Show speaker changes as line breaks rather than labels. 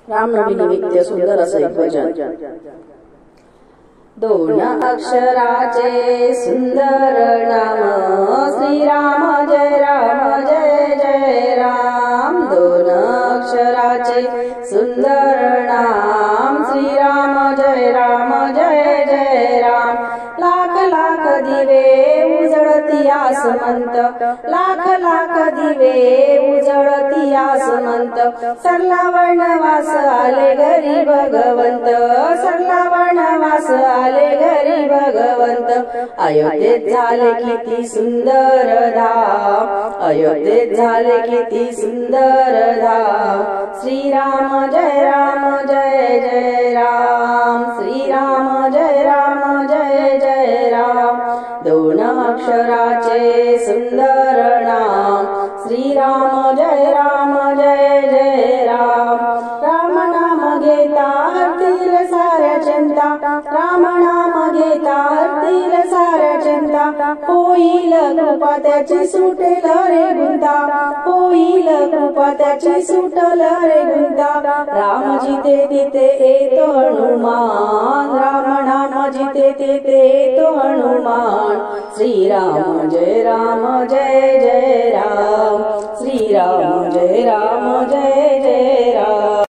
रामनवमी सुंदर असे एक भजन। दोन अक्षराचे सुंदर नाम श्रीराम जय राम जय जय राम। दोन अक्षराचे सुंदर नाम श्रीराम जय जय राम। लाख लाख दिवे उजळती आसमंत, लाख लाख दिवे उजळती आसमंत। सरला वनवास आले घरी भगवंत, सरला वनवास आले घरी भगवंत। अयोध्येत झाले किती सुंदर धाम, अयोध्येत झाले किती सुंदर धाम। श्रीराम जय जय राम, श्रीराम जय जय राम। दोन अक्षराचे सुंदर नाम श्रीराम जय जय राम। राम नाम घेता हरतील साऱ्या चिंता, राम नाम घेता हरतील साऱ्या चिंता। होईल कृपा त्याची सुटेल रे गुंता, होईल कृपा त्याची सुटल रे गुंता। राम जिथे तिथे येतो हनुमान, राम नाम जिथे तिथे येतो हनुमान। श्रीराम जय जय राम, श्रीराम जय जय